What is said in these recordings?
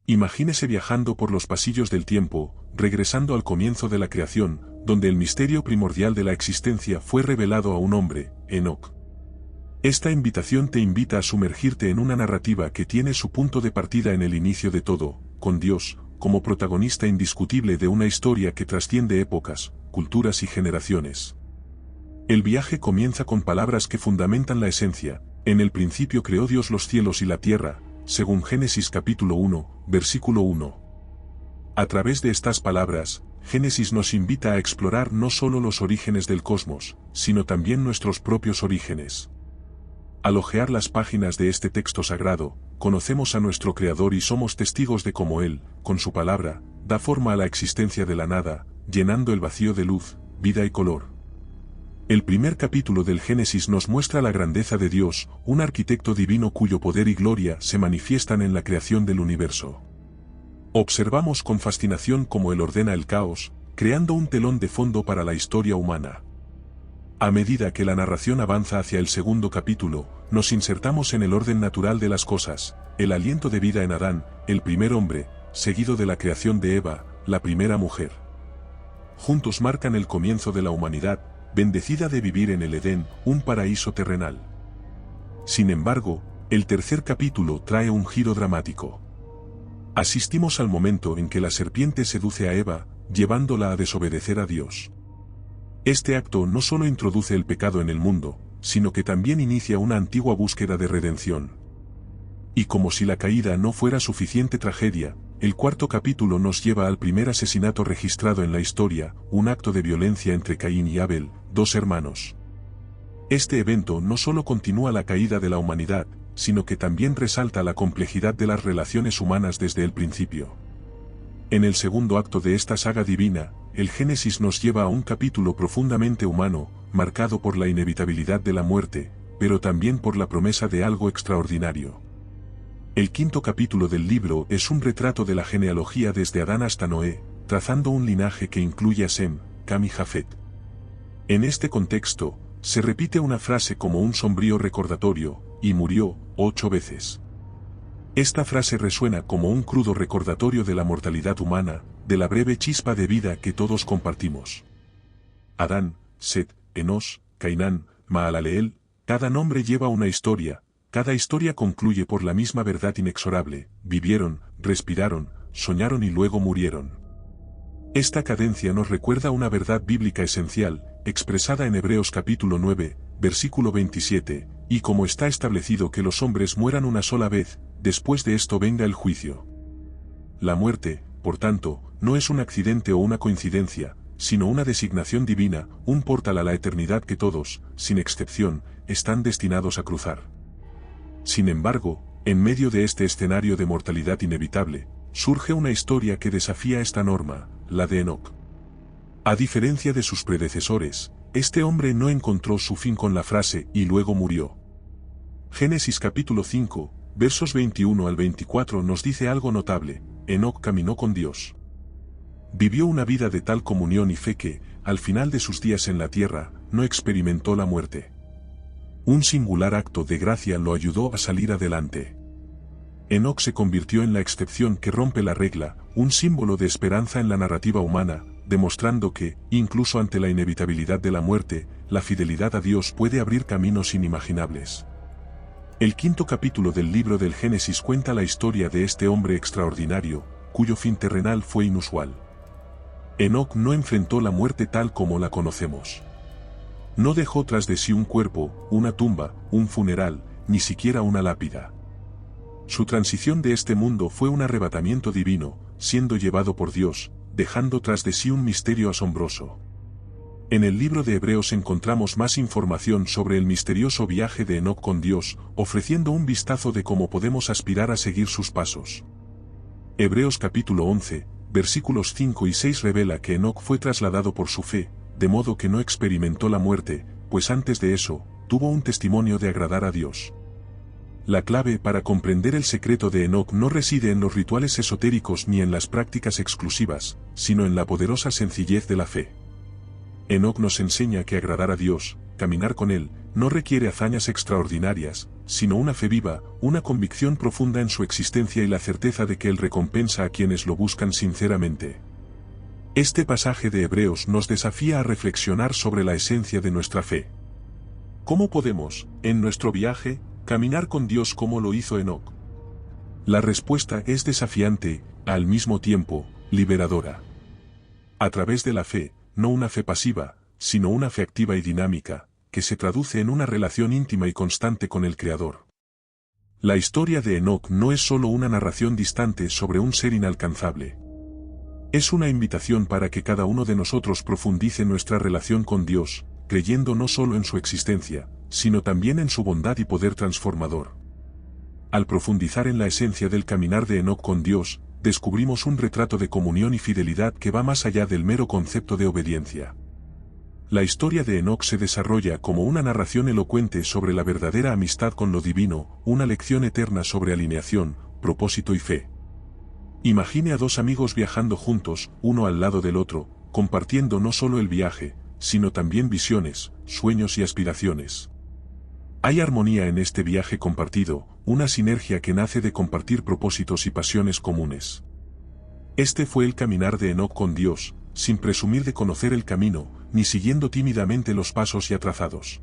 Imagínese viajando por los pasillos del tiempo, regresando al comienzo de la creación, donde el misterio primordial de la existencia fue revelado a un hombre, Enoc. Esta invitación te invita a sumergirte en una narrativa que tiene su punto de partida en el inicio de todo, con Dios, como protagonista indiscutible de una historia que trasciende épocas, culturas y generaciones. El viaje comienza con palabras que fundamentan la esencia: en el principio creó Dios los cielos y la tierra, según Génesis capítulo 1, versículo 1. A través de estas palabras, Génesis nos invita a explorar no solo los orígenes del cosmos, sino también nuestros propios orígenes. Al hojear las páginas de este texto sagrado, conocemos a nuestro Creador y somos testigos de cómo Él, con su palabra, da forma a la existencia de la nada, llenando el vacío de luz, vida y color. El primer capítulo del Génesis nos muestra la grandeza de Dios, un arquitecto divino cuyo poder y gloria se manifiestan en la creación del universo. Observamos con fascinación cómo Él ordena el caos, creando un telón de fondo para la historia humana. A medida que la narración avanza hacia el segundo capítulo, nos insertamos en el orden natural de las cosas, el aliento de vida en Adán, el primer hombre, seguido de la creación de Eva, la primera mujer. Juntos marcan el comienzo de la humanidad, bendecida de vivir en el Edén, un paraíso terrenal. Sin embargo, el tercer capítulo trae un giro dramático. Asistimos al momento en que la serpiente seduce a Eva, llevándola a desobedecer a Dios. Este acto no solo introduce el pecado en el mundo, sino que también inicia una antigua búsqueda de redención. Y como si la caída no fuera suficiente tragedia, el cuarto capítulo nos lleva al primer asesinato registrado en la historia, un acto de violencia entre Caín y Abel, dos hermanos. Este evento no solo continúa la caída de la humanidad, sino que también resalta la complejidad de las relaciones humanas desde el principio. En el segundo acto de esta saga divina, el Génesis nos lleva a un capítulo profundamente humano, marcado por la inevitabilidad de la muerte, pero también por la promesa de algo extraordinario. El quinto capítulo del libro es un retrato de la genealogía desde Adán hasta Noé, trazando un linaje que incluye a Sem, Cam y Jafet. En este contexto, se repite una frase como un sombrío recordatorio: y murió 8 veces. Esta frase resuena como un crudo recordatorio de la mortalidad humana, de la breve chispa de vida que todos compartimos. Adán, Set, Enos, Cainán, Mahalaleel, cada nombre lleva una historia, cada historia concluye por la misma verdad inexorable: vivieron, respiraron, soñaron y luego murieron. Esta cadencia nos recuerda una verdad bíblica esencial, expresada en Hebreos capítulo 9, versículo 27, y como está establecido que los hombres mueran una sola vez, después de esto venga el juicio. La muerte, por tanto, no es un accidente o una coincidencia, sino una designación divina, un portal a la eternidad que todos, sin excepción, están destinados a cruzar. Sin embargo, en medio de este escenario de mortalidad inevitable, surge una historia que desafía esta norma, la de Enoc. A diferencia de sus predecesores, este hombre no encontró su fin con la frase "y luego murió". Génesis capítulo 5, versos 21 al 24 nos dice algo notable: Enoc caminó con Dios. Vivió una vida de tal comunión y fe que, al final de sus días en la tierra, no experimentó la muerte. Un singular acto de gracia lo ayudó a salir adelante. Enoc se convirtió en la excepción que rompe la regla, un símbolo de esperanza en la narrativa humana, demostrando que, incluso ante la inevitabilidad de la muerte, la fidelidad a Dios puede abrir caminos inimaginables. El quinto capítulo del libro del Génesis cuenta la historia de este hombre extraordinario, cuyo fin terrenal fue inusual. Enoc no enfrentó la muerte tal como la conocemos. No dejó tras de sí un cuerpo, una tumba, un funeral, ni siquiera una lápida. Su transición de este mundo fue un arrebatamiento divino, siendo llevado por Dios, dejando tras de sí un misterio asombroso. En el libro de Hebreos encontramos más información sobre el misterioso viaje de Enoc con Dios, ofreciendo un vistazo de cómo podemos aspirar a seguir sus pasos. Hebreos capítulo 11, versículos 5 y 6 revela que Enoc fue trasladado por su fe, de modo que no experimentó la muerte, pues antes de eso, tuvo un testimonio de agradar a Dios. La clave para comprender el secreto de Enoc no reside en los rituales esotéricos ni en las prácticas exclusivas, sino en la poderosa sencillez de la fe. Enoc nos enseña que agradar a Dios, caminar con Él, no requiere hazañas extraordinarias, sino una fe viva, una convicción profunda en su existencia y la certeza de que Él recompensa a quienes lo buscan sinceramente. Este pasaje de Hebreos nos desafía a reflexionar sobre la esencia de nuestra fe. ¿Cómo podemos, en nuestro viaje, caminar con Dios como lo hizo Enoc? La respuesta es desafiante, al mismo tiempo, liberadora. A través de la fe, no una fe pasiva, sino una fe activa y dinámica, que se traduce en una relación íntima y constante con el Creador. La historia de Enoc no es solo una narración distante sobre un ser inalcanzable. Es una invitación para que cada uno de nosotros profundice nuestra relación con Dios, creyendo no solo en su existencia, sino también en su bondad y poder transformador. Al profundizar en la esencia del caminar de Enoc con Dios, descubrimos un retrato de comunión y fidelidad que va más allá del mero concepto de obediencia. La historia de Enoc se desarrolla como una narración elocuente sobre la verdadera amistad con lo divino, una lección eterna sobre alineación, propósito y fe. Imagine a dos amigos viajando juntos, uno al lado del otro, compartiendo no solo el viaje, sino también visiones, sueños y aspiraciones. Hay armonía en este viaje compartido, una sinergia que nace de compartir propósitos y pasiones comunes. Este fue el caminar de Enoc con Dios, sin presumir de conocer el camino, ni siguiendo tímidamente los pasos ya trazados.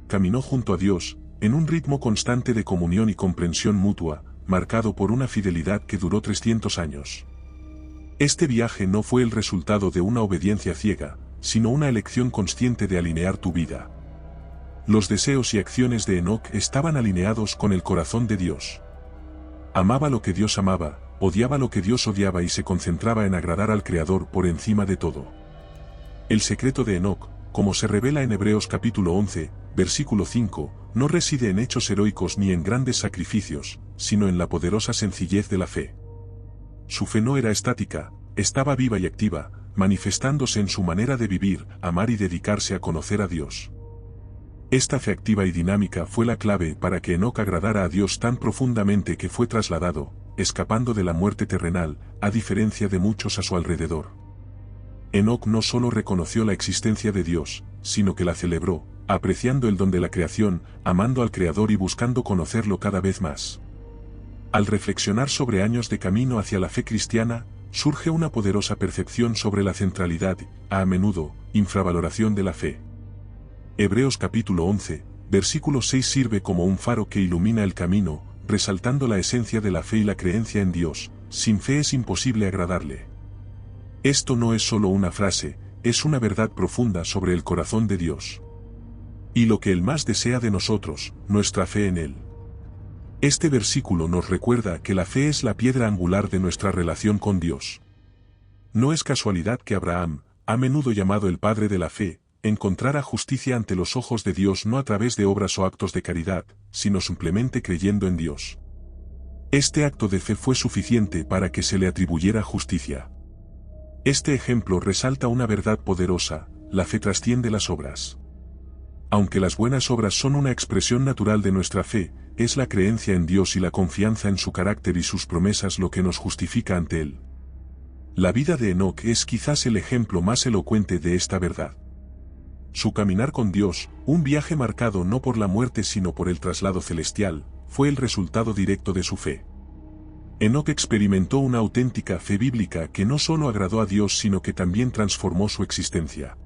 Caminó junto a Dios, en un ritmo constante de comunión y comprensión mutua, marcado por una fidelidad que duró 300 años. Este viaje no fue el resultado de una obediencia ciega, sino una elección consciente de alinear tu vida. Los deseos y acciones de Enoc estaban alineados con el corazón de Dios. Amaba lo que Dios amaba, odiaba lo que Dios odiaba y se concentraba en agradar al Creador por encima de todo. El secreto de Enoc, como se revela en Hebreos capítulo 11, versículo 5, no reside en hechos heroicos ni en grandes sacrificios, sino en la poderosa sencillez de la fe. Su fe no era estática, estaba viva y activa, manifestándose en su manera de vivir, amar y dedicarse a conocer a Dios. Esta fe activa y dinámica fue la clave para que Enoc agradara a Dios tan profundamente que fue trasladado, escapando de la muerte terrenal, a diferencia de muchos a su alrededor. Enoc no solo reconoció la existencia de Dios, sino que la celebró, apreciando el don de la creación, amando al Creador y buscando conocerlo cada vez más. Al reflexionar sobre años de camino hacia la fe cristiana, surge una poderosa percepción sobre la centralidad, a menudo, infravaloración de la fe. Hebreos capítulo 11, versículo 6 sirve como un faro que ilumina el camino, resaltando la esencia de la fe y la creencia en Dios. Sin fe es imposible agradarle. Esto no es solo una frase, es una verdad profunda sobre el corazón de Dios. Y lo que Él más desea de nosotros, nuestra fe en Él. Este versículo nos recuerda que la fe es la piedra angular de nuestra relación con Dios. No es casualidad que Abraham, a menudo llamado el padre de la fe, encontrara justicia ante los ojos de Dios no a través de obras o actos de caridad, sino simplemente creyendo en Dios. Este acto de fe fue suficiente para que se le atribuyera justicia. Este ejemplo resalta una verdad poderosa: la fe trasciende las obras. Aunque las buenas obras son una expresión natural de nuestra fe, es la creencia en Dios y la confianza en su carácter y sus promesas lo que nos justifica ante Él. La vida de Enoc es quizás el ejemplo más elocuente de esta verdad. Su caminar con Dios, un viaje marcado no por la muerte sino por el traslado celestial, fue el resultado directo de su fe. Enoc experimentó una auténtica fe bíblica que no solo agradó a Dios sino que también transformó su existencia.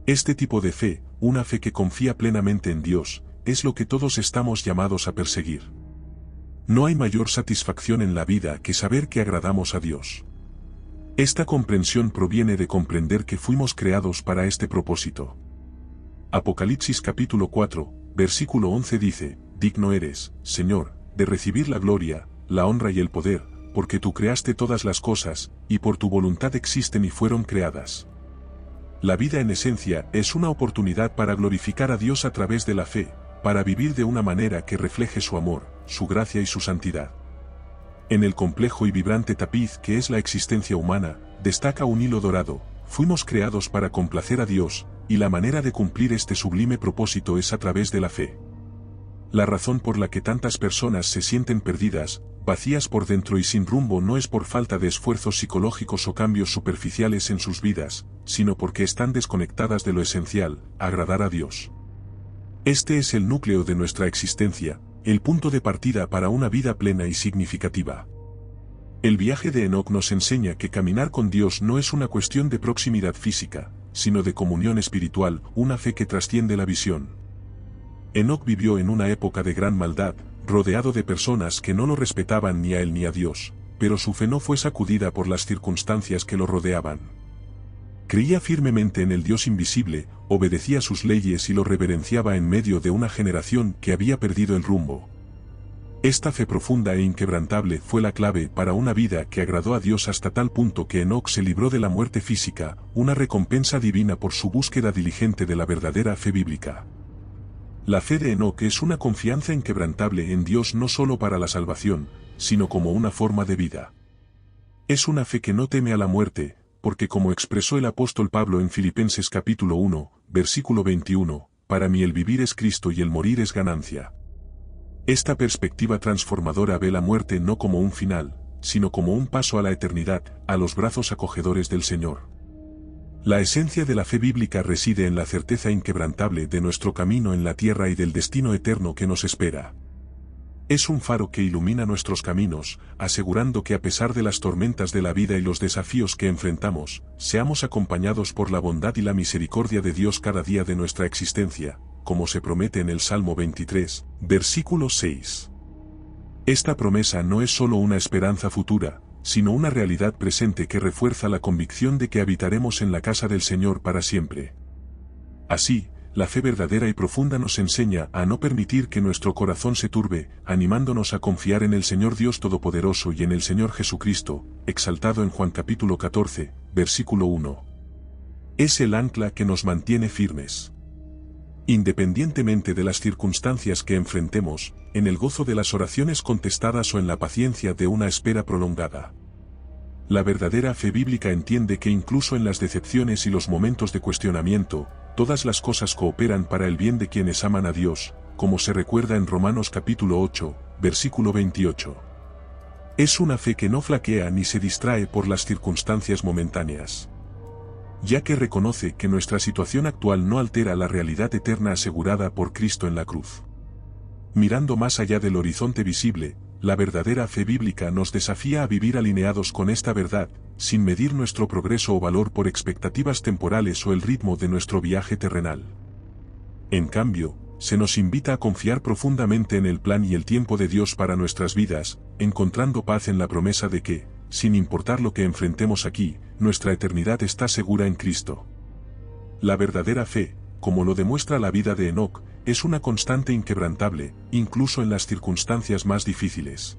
Este tipo de fe, una fe que confía plenamente en Dios, es lo que todos estamos llamados a perseguir. No hay mayor satisfacción en la vida que saber que agradamos a Dios. Esta comprensión proviene de comprender que fuimos creados para este propósito. Apocalipsis capítulo 4, versículo 11 dice: Digno eres, Señor, de recibir la gloria, la honra y el poder, porque tú creaste todas las cosas, y por tu voluntad existen y fueron creadas. La vida en esencia es una oportunidad para glorificar a Dios a través de la fe, para vivir de una manera que refleje su amor, su gracia y su santidad. En el complejo y vibrante tapiz que es la existencia humana, destaca un hilo dorado: fuimos creados para complacer a Dios, y la manera de cumplir este sublime propósito es a través de la fe. La razón por la que tantas personas se sienten perdidas, vacías por dentro y sin rumbo no es por falta de esfuerzos psicológicos o cambios superficiales en sus vidas, sino porque están desconectadas de lo esencial: agradar a Dios. Este es el núcleo de nuestra existencia, el punto de partida para una vida plena y significativa. El viaje de Enoc nos enseña que caminar con Dios no es una cuestión de proximidad física, sino de comunión espiritual, una fe que trasciende la visión. Enoc vivió en una época de gran maldad, rodeado de personas que no lo respetaban ni a él ni a Dios, pero su fe no fue sacudida por las circunstancias que lo rodeaban. Creía firmemente en el Dios invisible, obedecía sus leyes y lo reverenciaba en medio de una generación que había perdido el rumbo. Esta fe profunda e inquebrantable fue la clave para una vida que agradó a Dios hasta tal punto que Enoc se libró de la muerte física, una recompensa divina por su búsqueda diligente de la verdadera fe bíblica. La fe de Enoc es una confianza inquebrantable en Dios no solo para la salvación, sino como una forma de vida. Es una fe que no teme a la muerte, porque como expresó el apóstol Pablo en Filipenses capítulo 1, versículo 21, para mí el vivir es Cristo y el morir es ganancia. Esta perspectiva transformadora ve la muerte no como un final, sino como un paso a la eternidad, a los brazos acogedores del Señor. La esencia de la fe bíblica reside en la certeza inquebrantable de nuestro camino en la tierra y del destino eterno que nos espera. Es un faro que ilumina nuestros caminos, asegurando que a pesar de las tormentas de la vida y los desafíos que enfrentamos, seamos acompañados por la bondad y la misericordia de Dios cada día de nuestra existencia, como se promete en el Salmo 23, versículo 6. Esta promesa no es solo una esperanza futura, sino una realidad presente que refuerza la convicción de que habitaremos en la casa del Señor para siempre. Así, la fe verdadera y profunda nos enseña a no permitir que nuestro corazón se turbe, animándonos a confiar en el Señor Dios Todopoderoso y en el Señor Jesucristo, exaltado en Juan capítulo 14, versículo 1. Es el ancla que nos mantiene firmes. Independientemente de las circunstancias que enfrentemos, en el gozo de las oraciones contestadas o en la paciencia de una espera prolongada. La verdadera fe bíblica entiende que incluso en las decepciones y los momentos de cuestionamiento, todas las cosas cooperan para el bien de quienes aman a Dios, como se recuerda en Romanos capítulo 8, versículo 28. Es una fe que no flaquea ni se distrae por las circunstancias momentáneas, ya que reconoce que nuestra situación actual no altera la realidad eterna asegurada por Cristo en la cruz. Mirando más allá del horizonte visible, la verdadera fe bíblica nos desafía a vivir alineados con esta verdad, sin medir nuestro progreso o valor por expectativas temporales o el ritmo de nuestro viaje terrenal. En cambio, se nos invita a confiar profundamente en el plan y el tiempo de Dios para nuestras vidas, encontrando paz en la promesa de que, sin importar lo que enfrentemos aquí, nuestra eternidad está segura en Cristo. La verdadera fe, como lo demuestra la vida de Enoc, es una constante inquebrantable, incluso en las circunstancias más difíciles.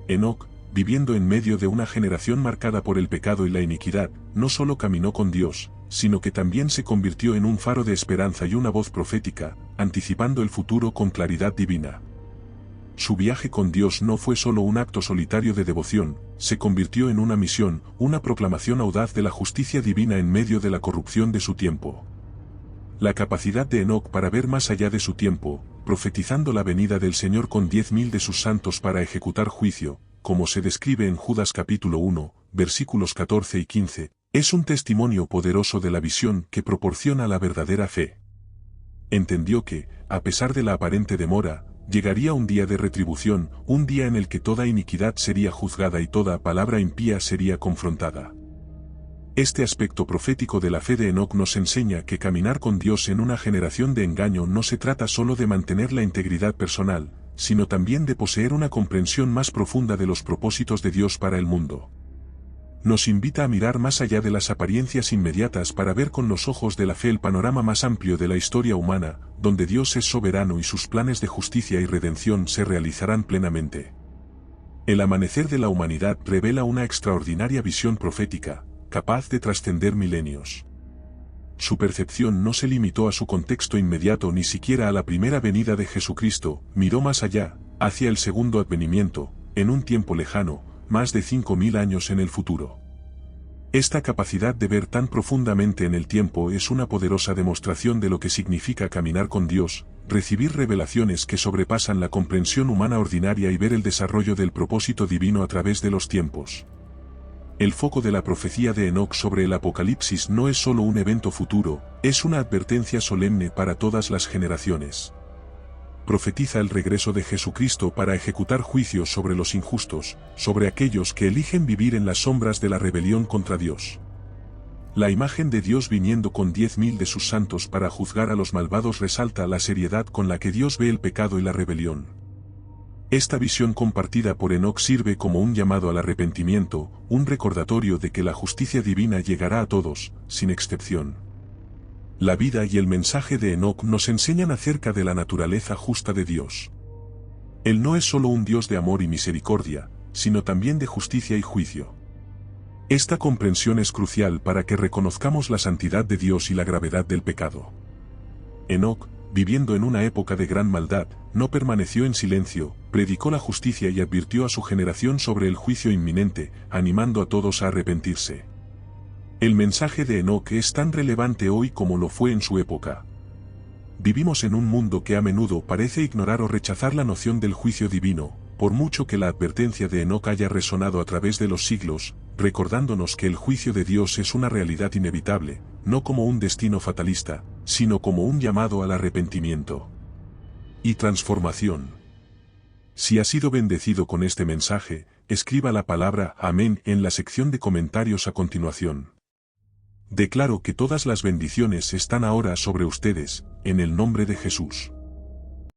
Enoc, viviendo en medio de una generación marcada por el pecado y la iniquidad, no solo caminó con Dios, sino que también se convirtió en un faro de esperanza y una voz profética, anticipando el futuro con claridad divina. Su viaje con Dios no fue solo un acto solitario de devoción, se convirtió en una misión, una proclamación audaz de la justicia divina en medio de la corrupción de su tiempo. La capacidad de Enoc para ver más allá de su tiempo, profetizando la venida del Señor con 10.000 de sus santos para ejecutar juicio, como se describe en Judas capítulo 1, versículos 14 y 15, es un testimonio poderoso de la visión que proporciona la verdadera fe. Entendió que, a pesar de la aparente demora, llegaría un día de retribución, un día en el que toda iniquidad sería juzgada y toda palabra impía sería confrontada. Este aspecto profético de la fe de Enoc nos enseña que caminar con Dios en una generación de engaño no se trata solo de mantener la integridad personal, sino también de poseer una comprensión más profunda de los propósitos de Dios para el mundo. Nos invita a mirar más allá de las apariencias inmediatas para ver con los ojos de la fe el panorama más amplio de la historia humana, donde Dios es soberano y sus planes de justicia y redención se realizarán plenamente. El amanecer de la humanidad revela una extraordinaria visión profética, capaz de trascender milenios. Su percepción no se limitó a su contexto inmediato ni siquiera a la primera venida de Jesucristo, miró más allá, hacia el segundo advenimiento, en un tiempo lejano, más de 5.000 años en el futuro. Esta capacidad de ver tan profundamente en el tiempo es una poderosa demostración de lo que significa caminar con Dios, recibir revelaciones que sobrepasan la comprensión humana ordinaria y ver el desarrollo del propósito divino a través de los tiempos. El foco de la profecía de Enoc sobre el Apocalipsis no es solo un evento futuro, es una advertencia solemne para todas las generaciones. Profetiza el regreso de Jesucristo para ejecutar juicios sobre los injustos, sobre aquellos que eligen vivir en las sombras de la rebelión contra Dios. La imagen de Dios viniendo con 10.000 de sus santos para juzgar a los malvados resalta la seriedad con la que Dios ve el pecado y la rebelión. Esta visión compartida por Enoc sirve como un llamado al arrepentimiento, un recordatorio de que la justicia divina llegará a todos, sin excepción. La vida y el mensaje de Enoc nos enseñan acerca de la naturaleza justa de Dios. Él no es solo un Dios de amor y misericordia, sino también de justicia y juicio. Esta comprensión es crucial para que reconozcamos la santidad de Dios y la gravedad del pecado. Enoc, viviendo en una época de gran maldad, no permaneció en silencio, predicó la justicia y advirtió a su generación sobre el juicio inminente, animando a todos a arrepentirse. El mensaje de Enoc es tan relevante hoy como lo fue en su época. Vivimos en un mundo que a menudo parece ignorar o rechazar la noción del juicio divino, por mucho que la advertencia de Enoc haya resonado a través de los siglos, recordándonos que el juicio de Dios es una realidad inevitable, no como un destino fatalista, sino como un llamado al arrepentimiento y transformación. Si ha sido bendecido con este mensaje, escriba la palabra Amén en la sección de comentarios a continuación. Declaro que todas las bendiciones están ahora sobre ustedes, en el nombre de Jesús.